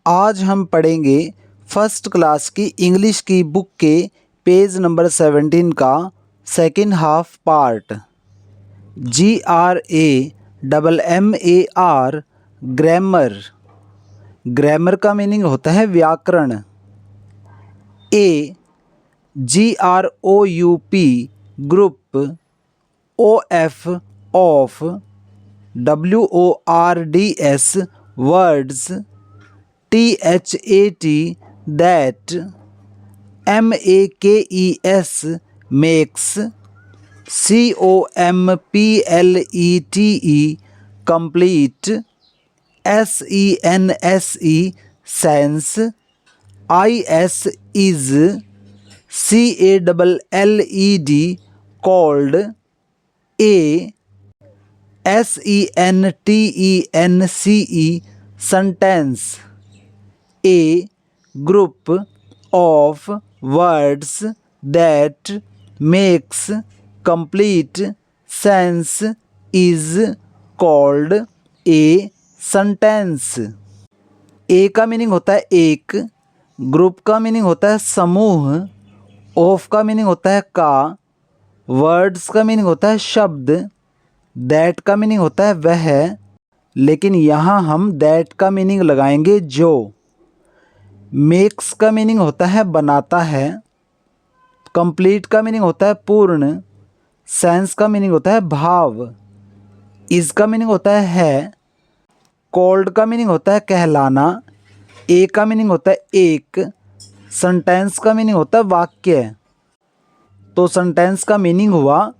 आज हम पढ़ेंगे फर्स्ट क्लास की इंग्लिश की बुक के पेज नंबर 17 का second half part. GRAMMAR grammar. Grammar का मीनिंग होता है व्याकरण। GROUP group. OF of. WORDS words. THAT that। MAKES makes। COMPLETE complete। SENSE sense। IS is। CALLED called। SENTENCE sentence। A group of words that makes complete sense is called a sentence। ए का meaning होता है एक, group का meaning होता है समूह, of का meaning होता है का, वर्ड्स का मीनिंग होता है शब्द, दैट का मीनिंग होता है वह, लेकिन यहाँ हम दैट का मीनिंग लगाएंगे जो। मेक्स का मीनिंग होता है बनाता है, कंप्लीट का मीनिंग होता है पूर्ण, सेंस का मीनिंग होता है भाव, इज का मीनिंग होता है, कॉल्ड का मीनिंग होता है कहलाना, ए का मीनिंग होता है एक, सेंटेंस का मीनिंग होता है वाक्य। तो सेंटेंस का मीनिंग हुआ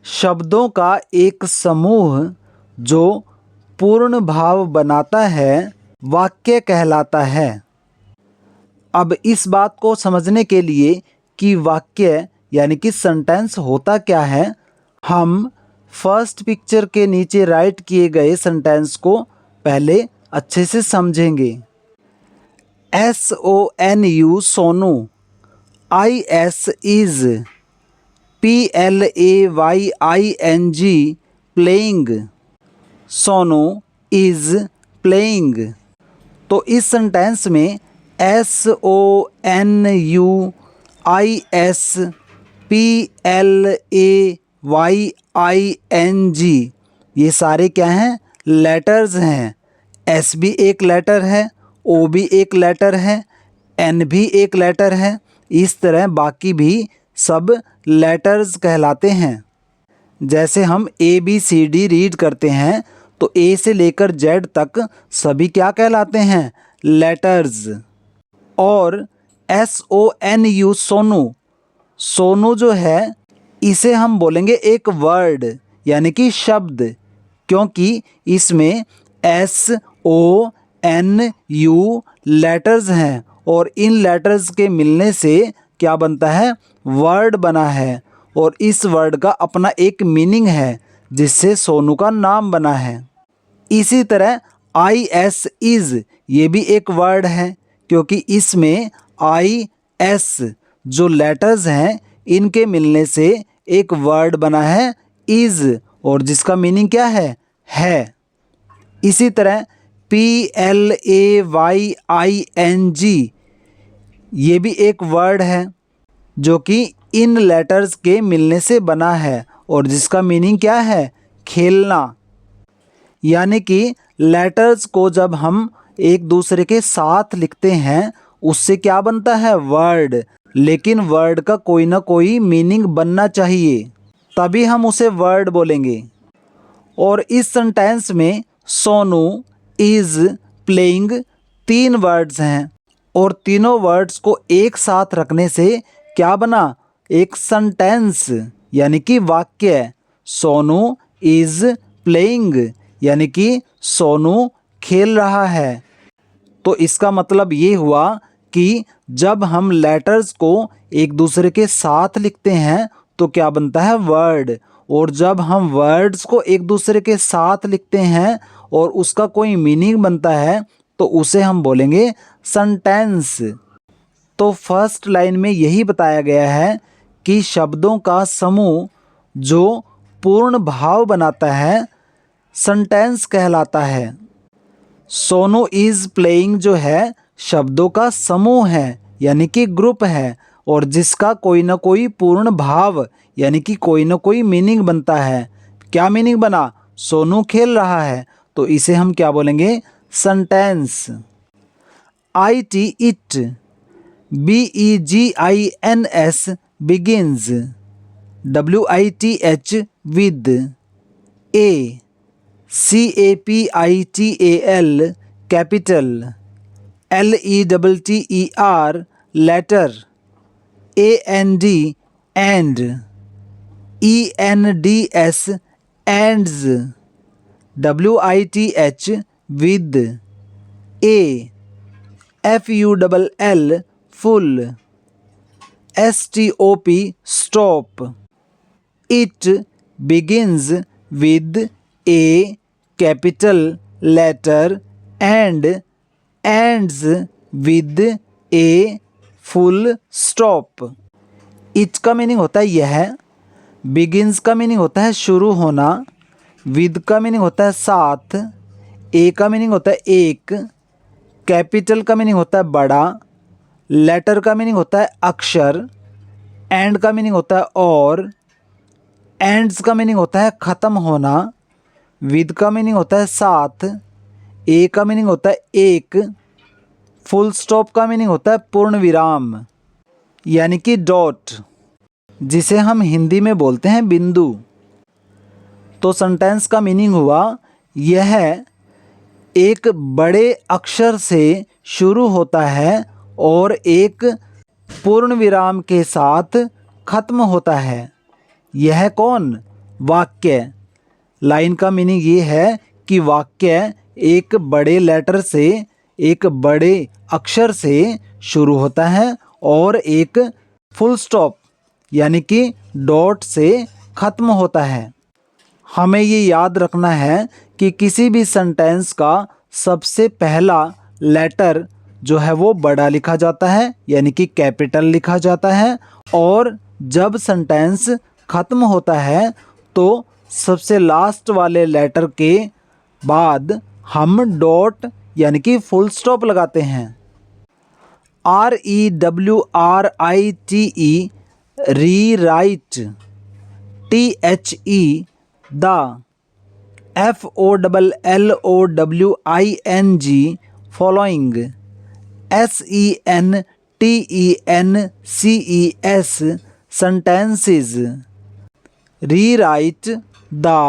शब्दों का एक समूह जो पूर्ण भाव बनाता है, वाक्य कहलाता है। अब इस बात को समझने के लिए कि वाक्य यानी कि सेंटेंस होता क्या है, हम फर्स्ट पिक्चर के नीचे राइट किए गए सेंटेंस को पहले अच्छे से समझेंगे। SONU Sonu. IS is. PLAYING playing. Sonu is playing. तो इस सेंटेंस में SONUISPLAYING ये सारे क्या हैं? लेटर्स हैं। S भी एक लेटर है, O भी एक लेटर है, N भी एक लेटर है। इस तरह बाकी भी सब लेटर्स कहलाते हैं। जैसे हम ABCD रीड करते हैं तो A से लेकर Z तक सभी क्या कहलाते हैं? लेटर्स। और SONU सोनू, सोनू जो है इसे हम बोलेंगे एक वर्ड यानी कि शब्द, क्योंकि इसमें SONU लेटर्स हैं और इन लेटर्स के मिलने से क्या बनता है? वर्ड बना है, और इस वर्ड का अपना एक मीनिंग है जिससे सोनू का नाम बना है। इसी तरह IS इज ये भी एक वर्ड है, क्योंकि इसमें IS जो लेटर्स हैं इनके मिलने से एक वर्ड बना है इज, और जिसका मीनिंग क्या है? इसी तरह PLAYING ये भी एक वर्ड है जो कि इन लेटर्स के मिलने से बना है और जिसका मीनिंग क्या है? खेलना। यानी कि लेटर्स को जब हम एक दूसरे के साथ लिखते हैं उससे क्या बनता है? वर्ड। लेकिन वर्ड का कोई ना कोई मीनिंग बनना चाहिए, तभी हम उसे वर्ड बोलेंगे। और इस सेंटेंस में सोनू इज प्लेइंग 3 वर्ड्स हैं, और तीनों वर्ड्स को एक साथ रखने से क्या बना? एक सेंटेंस यानी कि वाक्य। सोनू इज प्लेइंग यानी कि सोनू खेल रहा है। तो इसका मतलब ये हुआ कि जब हम लेटर्स को एक दूसरे के साथ लिखते हैं तो क्या बनता है? वर्ड। और जब हम वर्ड्स को एक दूसरे के साथ लिखते हैं और उसका कोई मीनिंग बनता है तो उसे हम बोलेंगे सेंटेंस। तो फर्स्ट लाइन में यही बताया गया है कि शब्दों का समूह जो पूर्ण भाव बनाता है सेंटेंस कहलाता है। सोनू इज़ प्लेइंग जो है शब्दों का समूह है यानी कि ग्रुप है और जिसका कोई ना कोई पूर्ण भाव यानी कि कोई ना कोई मीनिंग बनता है। क्या मीनिंग बना? सोनू खेल रहा है, तो इसे हम क्या बोलेंगे? Sentence. IT it, BEGINS begins, WITH with, CAPITAL capital, LETTER letter, AND and, ENDS ends, WITH with, FULL full, STOP stop. It begins with a capital letter and ends with a full stop. It का meaning होता है यह, begins का meaning होता है शुरू होना, with का मीनिंग होता है साथ, a का मीनिंग होता है एक, कैपिटल का मीनिंग होता है बड़ा, लेटर का मीनिंग होता है अक्षर, एंड का मीनिंग होता है और, एंड्स का मीनिंग होता है ख़त्म होना, विद का मीनिंग होता है साथ, ए का मीनिंग होता है एक, फुल स्टॉप का मीनिंग होता है पूर्ण विराम यानी कि डॉट, जिसे हम हिंदी में बोलते हैं बिंदु। तो सेंटेंस का मीनिंग हुआ यह एक बड़े अक्षर से शुरू होता है और एक पूर्ण विराम के साथ खत्म होता है। यह कौन? वाक्य। लाइन का मीनिंग ये है कि वाक्य एक बड़े लेटर से, एक बड़े अक्षर से शुरू होता है और एक फुल स्टॉप यानी कि डॉट से खत्म होता है। हमें ये याद रखना है कि किसी भी सेंटेंस का सबसे पहला लेटर जो है वो बड़ा लिखा जाता है यानी कि कैपिटल लिखा जाता है, और जब सेंटेंस ख़त्म होता है तो सबसे लास्ट वाले लेटर के बाद हम डॉट यानी कि फुल स्टॉप लगाते हैं। REWRITE rewrite, THE the, FOLLOWING following, SENTENCES sentences, rewrite the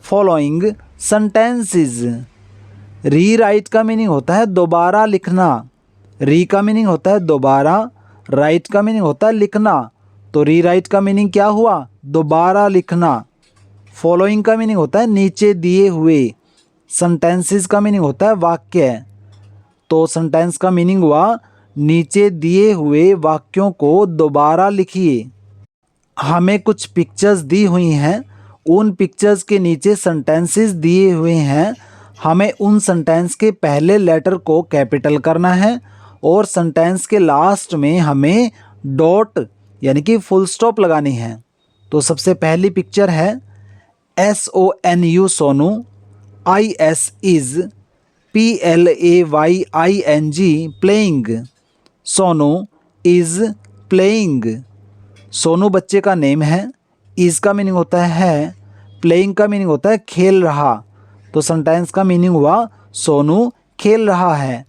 following sentences। Rewrite का मीनिंग होता है दोबारा लिखना, री का मीनिंग होता है दोबारा, राइट का मीनिंग होता है लिखना, तो रीराइट का मीनिंग क्या हुआ? दोबारा लिखना। फॉलोइंग का मीनिंग होता है नीचे दिए हुए, सेंटेंसेस का मीनिंग होता है वाक्य, तो सेंटेंस का मीनिंग हुआ नीचे दिए हुए वाक्यों को दोबारा लिखिए। हमें कुछ पिक्चर्स दी हुई हैं, उन पिक्चर्स के नीचे सेंटेंसेस दिए हुए हैं, हमें उन सेंटेंस के पहले लेटर को कैपिटल करना है और सेंटेंस के लास्ट में हमें डॉट यानी कि फुल स्टॉप लगानी है। तो सबसे पहली पिक्चर है SONU Sonu, IS is, PLAYING playing, Sonu is playing. Sonu बच्चे का नेम है, इज का मीनिंग होता है, प्लेइंग का मीनिंग होता है खेल रहा, तो सेंटेंस का मीनिंग हुआ सोनू खेल रहा है।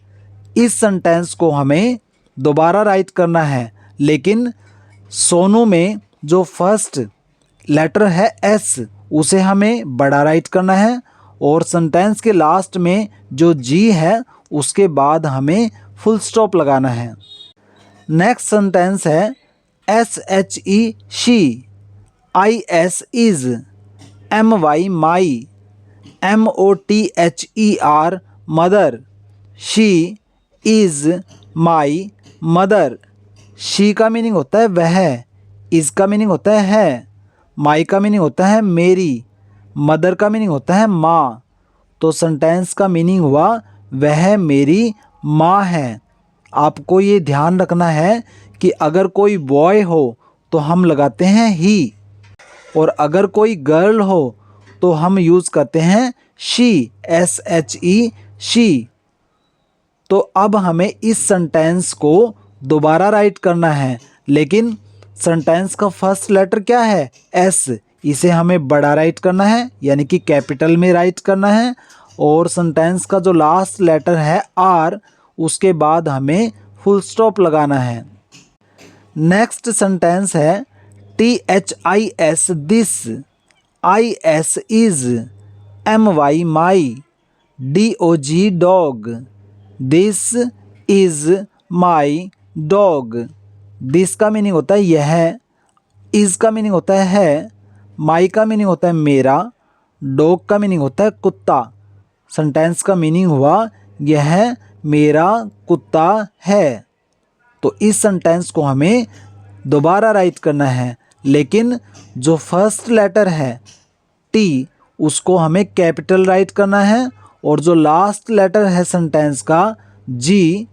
इस सेंटेंस को हमें दोबारा राइट करना है, लेकिन सोनू में जो फर्स्ट लेटर है S उसे हमें बड़ा राइट करना है और सेंटेंस के लास्ट में जो G है उसके बाद हमें फुल स्टॉप लगाना है। नेक्स्ट सेंटेंस है SHE she, IS is, MY my, MOTHER mother, she is my mother. She का मीनिंग होता है वह, इज का मीनिंग होता है, माई का मीनिंग होता है मेरी, मदर का मीनिंग होता है माँ, तो सेंटेंस का मीनिंग हुआ वह मेरी माँ है। आपको ये ध्यान रखना है कि अगर कोई बॉय हो तो हम लगाते हैं ही, और अगर कोई गर्ल हो तो हम यूज़ करते हैं शी, SHE शी। तो अब हमें इस सेंटेंस को दोबारा राइट करना है, लेकिन सेंटेंस का फर्स्ट लेटर क्या है? एस। इसे हमें बड़ा राइट करना है, यानी कि कैपिटल में राइट करना है। और सेंटेंस का जो लास्ट लेटर है आर, उसके बाद हमें फुल स्टॉप लगाना है। नेक्स्ट सेंटेंस है THIS this, IS is, MY my, DOG dog, this is my dog. This का मीनिंग होता है यह, इज का मीनिंग होता है माई का मीनिंग होता है मेरा, डॉग का मीनिंग होता है कुत्ता। सेंटेंस का मीनिंग हुआ यह मेरा कुत्ता है। तो इस सेंटेंस को हमें दोबारा राइट करना है, लेकिन जो फर्स्ट लेटर है टी, उसको हमें कैपिटल राइट करना है, और जो लास्ट लेटर है सेंटेंस का जी,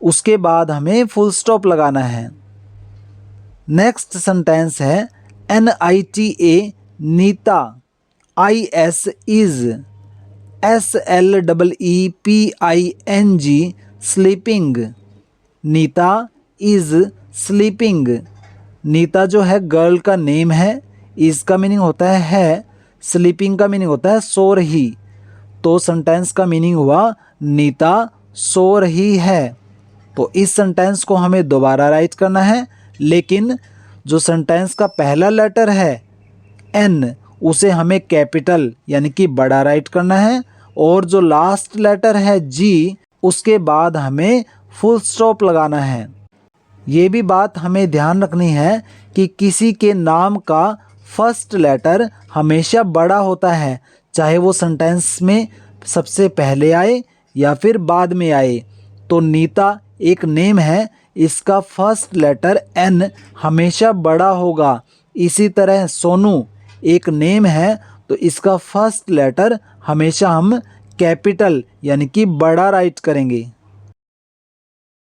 उसके बाद हमें फुल स्टॉप लगाना है। नेक्स्ट सेंटेंस है NITA Nita, IS is, SLEEPING sleeping. Nita is sleeping. Nita जो है गर्ल का नेम है, इज का मीनिंग होता है स्लीपिंग का मीनिंग होता है सो रही। तो सेंटेंस का मीनिंग हुआ नीता सो रही है। तो इस सेंटेंस को हमें दोबारा राइट करना है, लेकिन जो सेंटेंस का पहला लेटर है एन, उसे हमें कैपिटल यानी कि बड़ा राइट करना है, और जो लास्ट लेटर है जी, उसके बाद हमें फुल स्टॉप लगाना है। ये भी बात हमें ध्यान रखनी है कि किसी के नाम का फर्स्ट लेटर हमेशा बड़ा होता है, चाहे वो सेंटेंस में सबसे पहले आए या फिर बाद में आए। तो नीता एक नेम है, इसका फर्स्ट लेटर एन हमेशा बड़ा होगा। इसी तरह सोनू एक नेम है, तो इसका फर्स्ट लेटर हमेशा हम कैपिटल यानी कि बड़ा राइट करेंगे।